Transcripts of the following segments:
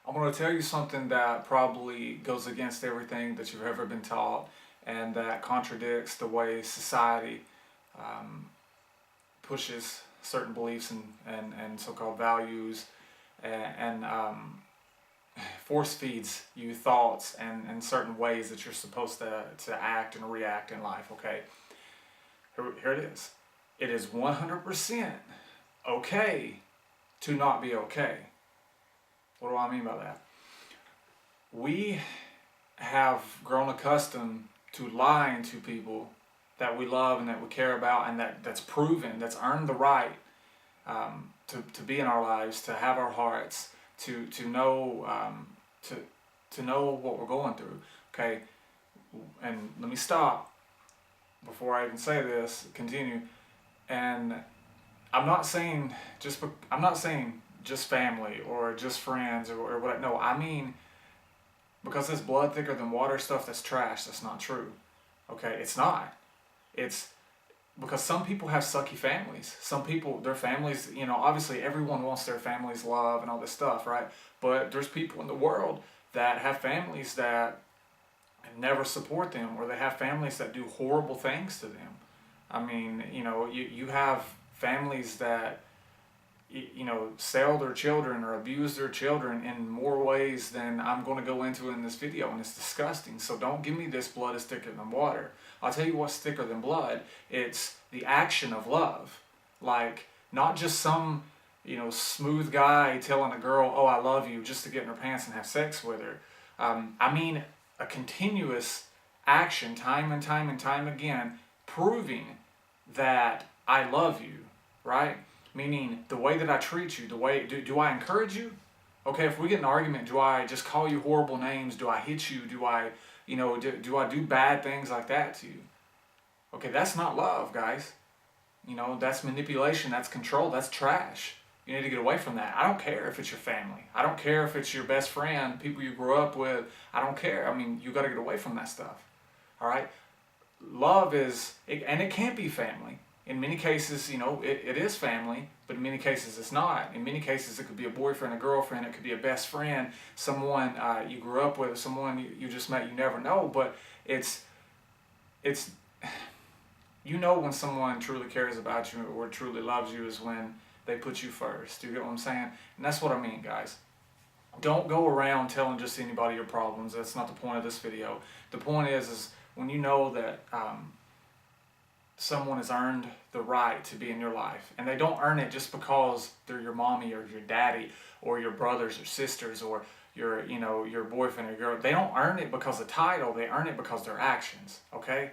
I'm going to tell you something that probably goes against everything that you've ever been taught and that contradicts the way society um, pushes certain beliefs and so-called values and force feeds you thoughts and certain ways that you're supposed to act and react in life, okay? Here it is. It is 100% okay to not be okay. What do I mean by that? We have grown accustomed to lying to people that we love and that we care about and that's proven, that's earned the right to be in our lives, to have our hearts, to know to know what we're going through. Okay, and let me stop before I even say this. Continue, and I'm not saying just family or just friends or what. No, I mean because this blood thicker than water stuff, that's trash. That's not true. Okay, it's not. It's because some people have sucky families. Some people, their families, obviously everyone wants their family's love and all this stuff, right? But there's people in the world that have families that never support them, or they have families that do horrible things to them. I mean, you have families that sell their children or abuse their children in more ways than I'm going to go into in this video, and it's disgusting. So don't give me this blood is thicker than water. I'll tell you what's thicker than blood. It's the action of love. Like, not just some smooth guy telling a girl, oh, I love you, just to get in her pants and have sex with her. I mean a continuous action, time and time and time again, proving that I love you, right? Meaning the way that I treat you, the way, do I encourage you? Okay, if we get in an argument, do I just call you horrible names? Do I hit you? Do I, do I do bad things like that to you? Okay, that's not love, guys. That's manipulation, that's control, that's trash. You need to get away from that. I don't care if it's your family. I don't care if it's your best friend, people you grew up with. I don't care. I mean, you got to get away from that stuff. All right? Love and it can't be family. In many cases, it is family, but in many cases it's not. In many cases, it could be a boyfriend, a girlfriend, it could be a best friend, someone you grew up with, someone you just met, you never know. But it's when someone truly cares about you or truly loves you is when they put you first. Do you get what I'm saying? And that's what I mean, guys. Don't go around telling just anybody your problems. That's not the point of this video. The point is when you know that someone has earned the right to be in your life, and they don't earn it just because they're your mommy or your daddy or your brothers or sisters or your boyfriend or girl. They don't earn it because of title. They earn it because of their actions. Okay.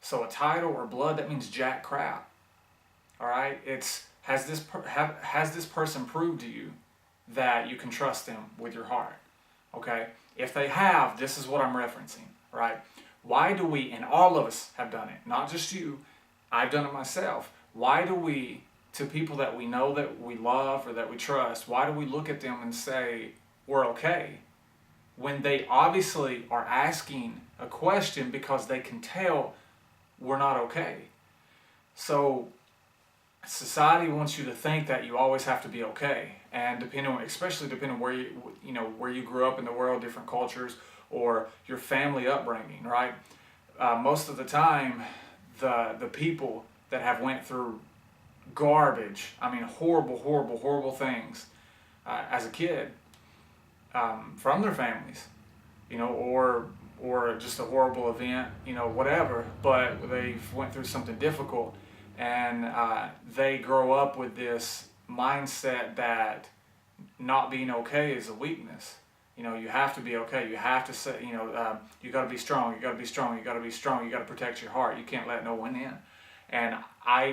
So a title or blood, that means jack crap. All right. Has this person proved to you that you can trust them with your heart? Okay. If they have, this is what I'm referencing. Right. Why do we, and all of us have done it, not just you, I've done it myself. Why do we, to people that we know that we love or that we trust, why do we look at them and say, we're okay? When they obviously are asking a question because they can tell we're not okay. So society wants you to think that you always have to be okay. And especially depending on where you grew up in the world, different cultures, or your family upbringing, right? Most of the time, the people that have went through garbage, I mean horrible, horrible, horrible things as a kid from their families, or just a horrible event, whatever, but they've went through something difficult, and they grow up with this mindset that not being okay is a weakness. You have to be okay. You have to say, you got to be strong. You got to be strong. You got to be strong. You got to protect your heart. You can't let no one in. And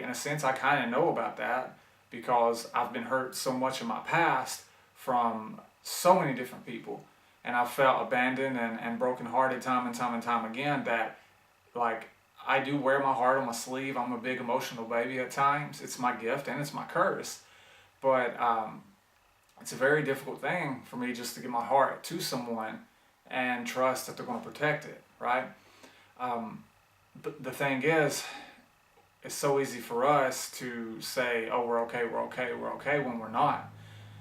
in a sense, I kind of know about that because I've been hurt so much in my past from so many different people. And I've felt abandoned and brokenhearted time and time and time again that, like, I do wear my heart on my sleeve. I'm a big emotional baby at times. It's my gift and it's my curse. But, it's a very difficult thing for me just to give my heart to someone and trust that they're going to protect it, right? But the thing is, it's so easy for us to say, oh, we're okay, we're okay, we're okay, when we're not.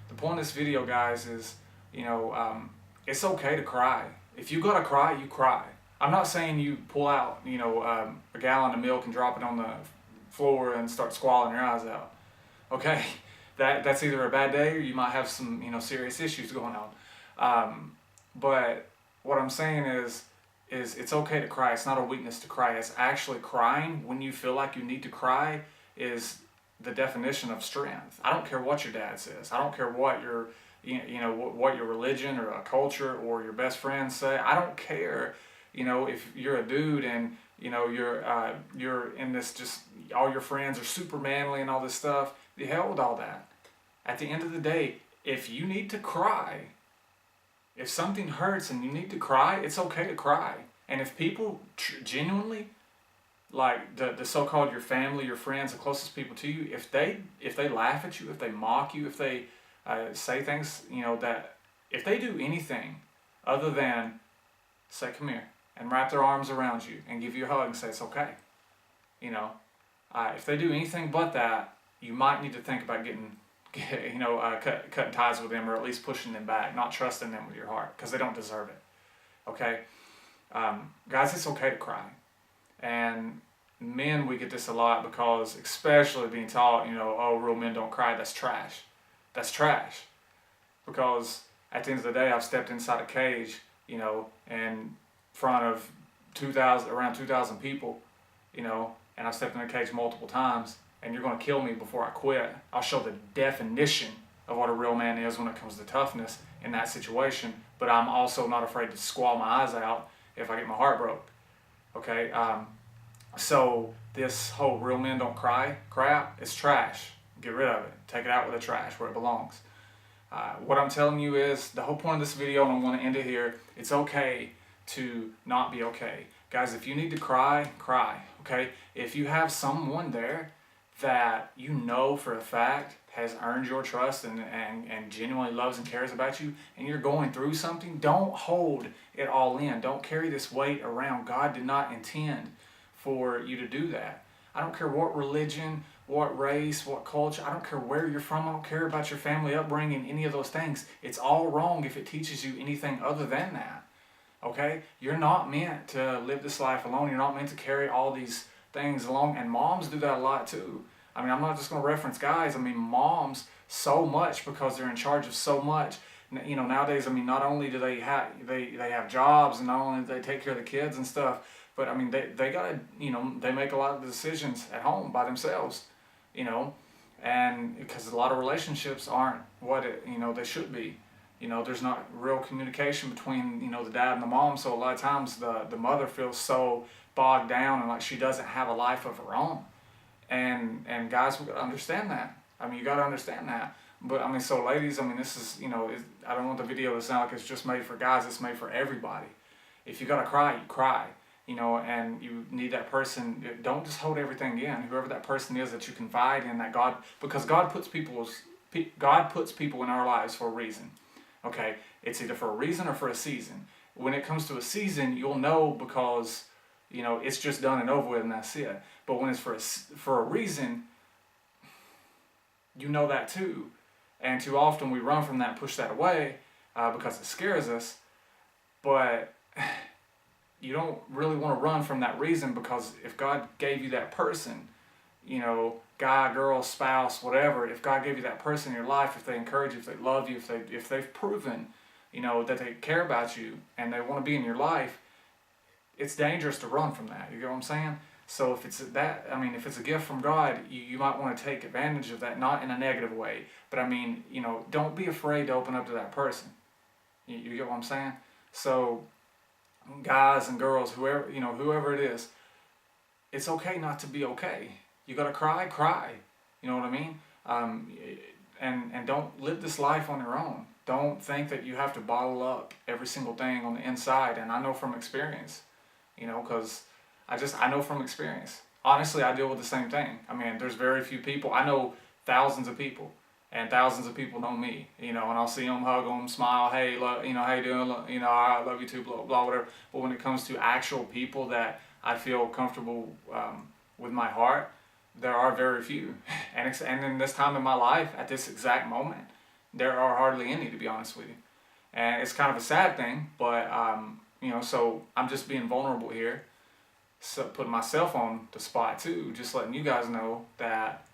The point of this video, guys, is it's okay to cry. If you gotta cry, you cry. I'm not saying you pull out, a gallon of milk and drop it on the floor and start squalling your eyes out. Okay, that's either a bad day or you might have some, serious issues going on. But what I'm saying is it's okay to cry. It's not a weakness to cry. It's actually crying when you feel like you need to cry is the definition of strength. I don't care what your dad says. I don't care what your what your religion or a culture or your best friends say. I don't care. If you're a dude and you're in this, just all your friends are super manly and all this stuff. The hell with all that. At the end of the day, if you need to cry, if something hurts and you need to cry, it's okay to cry. And if people genuinely, like the so-called your family, your friends, the closest people to you, if they laugh at you, if they mock you, if they say things, that if they do anything other than say come here and wrap their arms around you and give you a hug and say it's okay, if they do anything but that, you might need to think about cutting ties with them, or at least pushing them back, not trusting them with your heart, because they don't deserve it. Okay, guys, it's okay to cry. And men, we get this a lot because, especially being taught, oh, real men don't cry. That's trash. That's trash. Because at the end of the day, I've stepped inside a cage, in front of around 2,000 people, and I've stepped in a cage multiple times, and you're going to kill me before I quit. I'll show the definition of what a real man is when it comes to toughness in that situation, but I'm also not afraid to squall my eyes out if I get my heart broke. Okay, so this whole real men don't cry crap, it's trash. Get rid of it. Take it out with the trash where it belongs. What I'm telling you is, the whole point of this video, and I'm going to end it here, it's okay to not be okay. Guys, if you need to cry, cry, okay? If you have someone there that you know for a fact has earned your trust and genuinely loves and cares about you, and you're going through something, don't hold it all in. Don't carry this weight around. God did not intend for you to do that. I don't care what religion, what race, what culture, I don't care where you're from, I don't care about your family upbringing, any of those things. It's all wrong if it teaches you anything other than that. Okay? You're not meant to live this life alone. You're not meant to carry all these things along, and moms do that a lot too. I mean, I'm not just going to reference guys. I mean, moms so much, because they're in charge of so much. Nowadays, I mean, not only do they have jobs, and not only do they take care of the kids and stuff, but I mean, they gotta, they make a lot of decisions at home by themselves, and because a lot of relationships aren't what they should be. There's not real communication between, the dad and the mom, so a lot of times the mother feels so bogged down and like she doesn't have a life of her own. And guys, we gotta understand that. I mean, you gotta understand that. But I mean, so ladies, I mean, this is, I don't want the video to sound like it's just made for guys. It's made for everybody. If you gotta cry, you cry. And you need that person. Don't just hold everything in. Whoever that person is that you confide in, because God puts people in our lives for a reason. Okay, it's either for a reason or for a season. When it comes to a season, you'll know because it's just done and over with, and that's it. But when it's for a reason, you know that too. And too often we run from that and push that away because it scares us. But you don't really want to run from that reason, because if God gave you that person, guy, girl, spouse, whatever, if God gave you that person in your life, if they encourage you, if they love you, if they've proven, that they care about you and they want to be in your life, it's dangerous to run from that. You get what I'm saying? So if it's a gift from God, you might want to take advantage of that, not in a negative way, but I mean, don't be afraid to open up to that person. You get what I'm saying? So guys and girls, whoever it is, it's okay not to be okay. You gotta cry, cry. You know what I mean? And don't live this life on your own. Don't think that you have to bottle up every single thing on the inside. And I know from experience, because I know from experience. Honestly, I deal with the same thing. I mean, there's very few people. I know thousands of people, and thousands of people know me, and I'll see them, hug them, smile, hey, how you doing, I love you too, blah, blah, whatever. But when it comes to actual people that I feel comfortable with my heart, there are very few. And in this time in my life, at this exact moment, there are hardly any, to be honest with you. And it's kind of a sad thing, but so I'm just being vulnerable here, so putting myself on the spot too, just letting you guys know that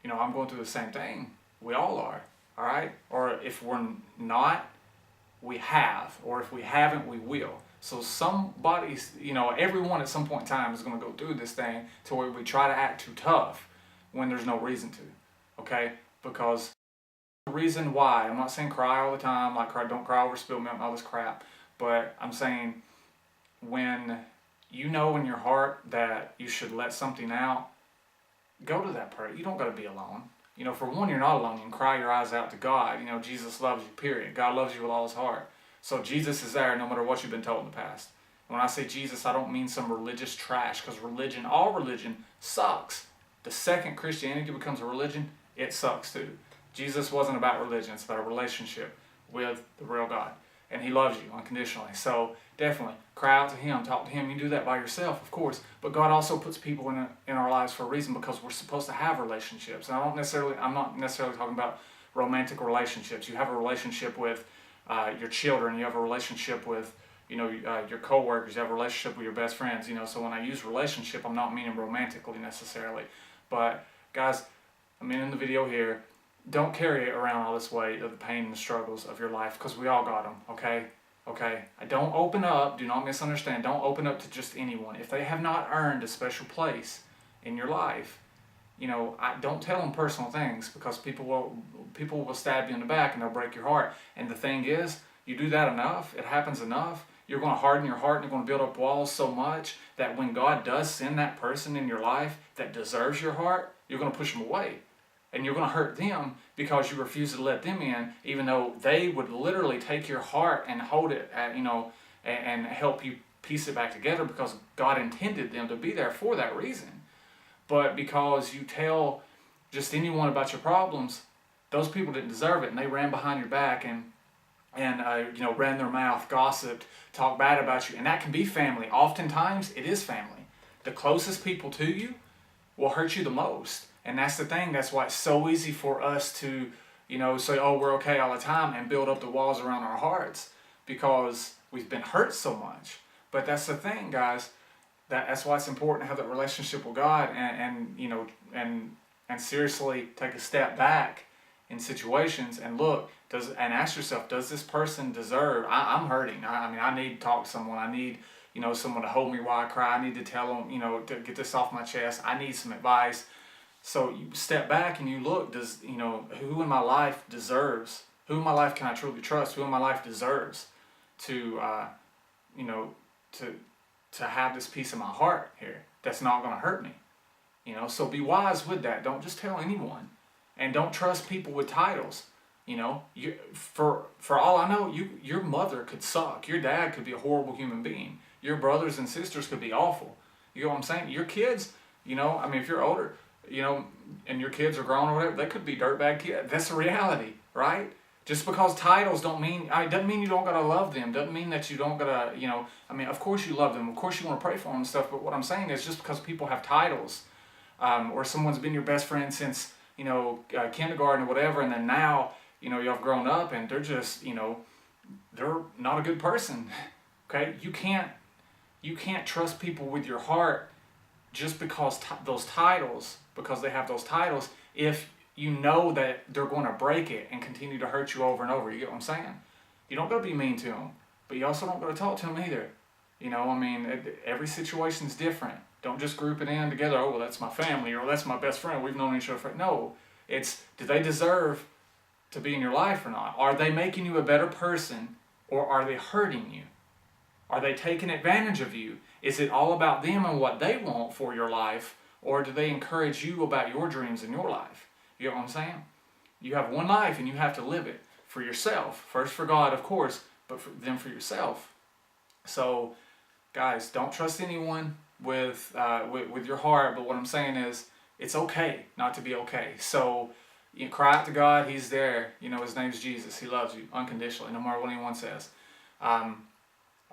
I'm going through the same thing. We all are, all right? Or if we're not, we have, or if we haven't, we will. So somebody's, everyone at some point in time is going to go through this thing to where we try to act too tough when there's no reason to, okay? Because the reason why, I'm not saying cry all the time, like don't cry over spilled milk and all this crap, but I'm saying when you know in your heart that you should let something out, go to that person. You don't got to be alone. For one, you're not alone. You can cry your eyes out to God. Jesus loves you, period. God loves you with all his heart. So Jesus is there no matter what you've been told in the past. When I say Jesus, I don't mean some religious trash, because all religion sucks. The second Christianity becomes a religion, it sucks too. Jesus wasn't about religion. It's about a relationship with the real God. And he loves you unconditionally. So definitely cry out to him, talk to him. You do that by yourself, of course. But God also puts people in our lives for a reason, because we're supposed to have relationships. And I'm not necessarily talking about romantic relationships. You have a relationship with your children. You have a relationship with your coworkers. You have a relationship with your best friends. So when I use relationship, I'm not meaning romantically necessarily. But guys, in the video here, don't carry around all this weight of the pain and the struggles of your life, because we all got them, okay? Okay? Don't open up, do not misunderstand, don't open up to just anyone. If they have not earned a special place in your life, don't tell them personal things, because people will stab you in the back and they'll break your heart. And the thing is, you do that enough, it happens enough, you're going to harden your heart and you're going to build up walls so much that when God does send that person in your life that deserves your heart, you're going to push them away. And you're going to hurt them because you refuse to let them in, even though they would literally take your heart and hold it, and help you piece it back together, because God intended them to be there for that reason. But because you tell just anyone about your problems, those people didn't deserve it, and they ran behind your back and ran their mouth, gossiped, talked bad about you. And that can be family. Oftentimes, it is family. The closest people to you will hurt you the most. And that's the thing. That's why it's so easy for us to, say, oh, we're okay all the time, and build up the walls around our hearts, because we've been hurt so much. But that's the thing, guys. That's why it's important to have that relationship with God, and seriously take a step back in situations and look, and ask yourself, does this person deserve? I'm hurting. I need to talk to someone. I need someone to hold me while I cry. I need to tell them, to get this off my chest. I need some advice. So you step back and you look, who in my life deserves, who in my life can I truly trust, who in my life deserves to have this piece of my heart here that's not going to hurt me. So be wise with that. Don't just tell anyone, and don't trust people with titles. For all I know, your mother could suck, your dad could be a horrible human being, your brothers and sisters could be awful. You know what I'm saying? Your kids, if you're older, and your kids are grown or whatever, they could be dirtbag kids. That's the reality, right? Just because titles doesn't mean you don't gotta love them. Doesn't mean that you don't gotta, of course you love them. Of course you want to pray for them and stuff. But what I'm saying is, just because people have titles, or someone's been your best friend since kindergarten or whatever, and then now y'all have grown up and they're just they're not a good person. Okay, you can't trust people with your heart just because because they have those titles, if you know that they're going to break it and continue to hurt you over and over. You get what I'm saying? You don't got to be mean to them, but you also don't got to talk to them either. Every situation's different. Don't just group it in together. Oh, well, that's my family, or that's my best friend. We've known each other for... No, it's, do they deserve to be in your life or not? Are they making you a better person, or are they hurting you? Are they taking advantage of you? Is it all about them and what they want for your life, or do they encourage you about your dreams in your life? You know what I'm saying? You have one life and you have to live it for yourself. First for God, of course, but then for yourself. So, guys, don't trust anyone with your heart, but what I'm saying is, it's okay not to be okay. So, you cry out to God, He's there. His name's Jesus. He loves you unconditionally, no matter what anyone says.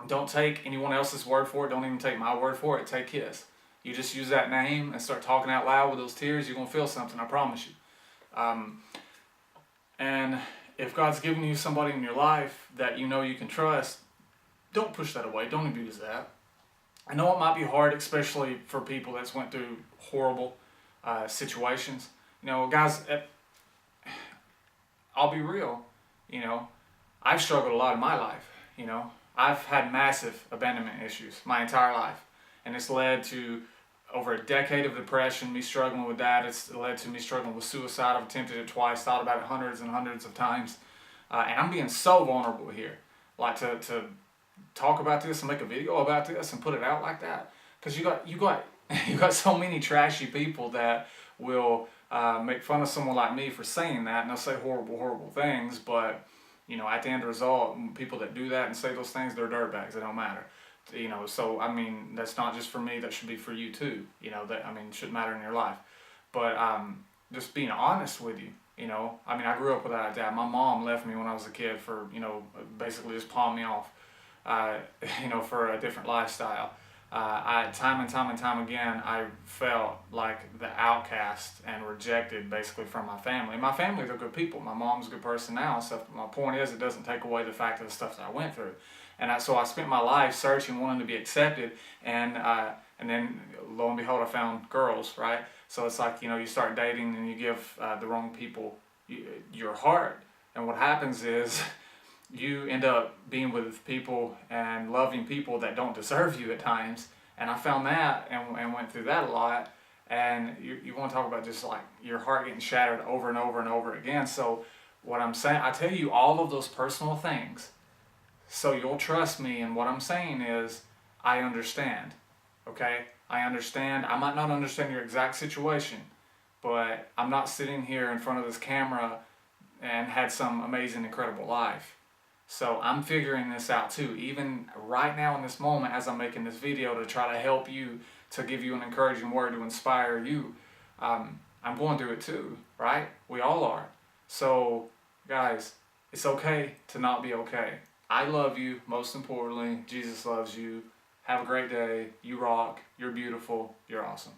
Don't take anyone else's word for it. Don't even take my word for it. Take His. You just use that name and start talking out loud with those tears, you're going to feel something, I promise you. And if God's given you somebody in your life that you know you can trust, don't push that away. Don't abuse that. I know it might be hard, especially for people that's went through horrible situations. You know, guys, I'll be real. You know, I've struggled a lot in my life. You know, I've had massive abandonment issues my entire life, and it's led to over a decade of depression, me struggling with that. It's led to me struggling with suicide. I've attempted it twice, thought about it hundreds and hundreds of times, and I'm being so vulnerable here. Like to talk about this and make a video about this and put it out like that, because you got you got so many trashy people that will make fun of someone like me for saying that, and they'll say horrible things, but you know, at the end result, people that do that and say those things, they're dirtbags. They don't matter. You know, so I mean, that's not just for me. That should be for you too. You know, that I mean, it shouldn't matter in your life. But just being honest with you. You know, I mean, I grew up without a dad. My mom left me when I was a kid for, you know, basically just palm me off. You know, for a different lifestyle. Time and time again, I felt like the outcast and rejected basically from my family. My family, they're good people. My mom's a good person now and stuff. But my point is, it doesn't take away the fact of the stuff that I went through. And so I spent my life searching, wanting to be accepted, and then lo and behold, I found girls, right? So it's like, you know, you start dating and you give the wrong people your heart, and what happens is you end up being with people and loving people that don't deserve you at times. And I found that and went through that a lot. And you want to talk about just like your heart getting shattered over and over and over again. So what I'm saying, I tell you all of those personal things so you'll trust me. And what I'm saying is, I understand. Okay? I understand. I might not understand your exact situation, but I'm not sitting here in front of this camera and had some amazing, incredible life. So I'm figuring this out too, even right now in this moment as I'm making this video to try to help you, to give you an encouraging word to inspire you. I'm going through it too, right? We all are. So guys, it's okay to not be okay. I love you, most importantly. Jesus loves you. Have a great day. You rock. You're beautiful. You're awesome.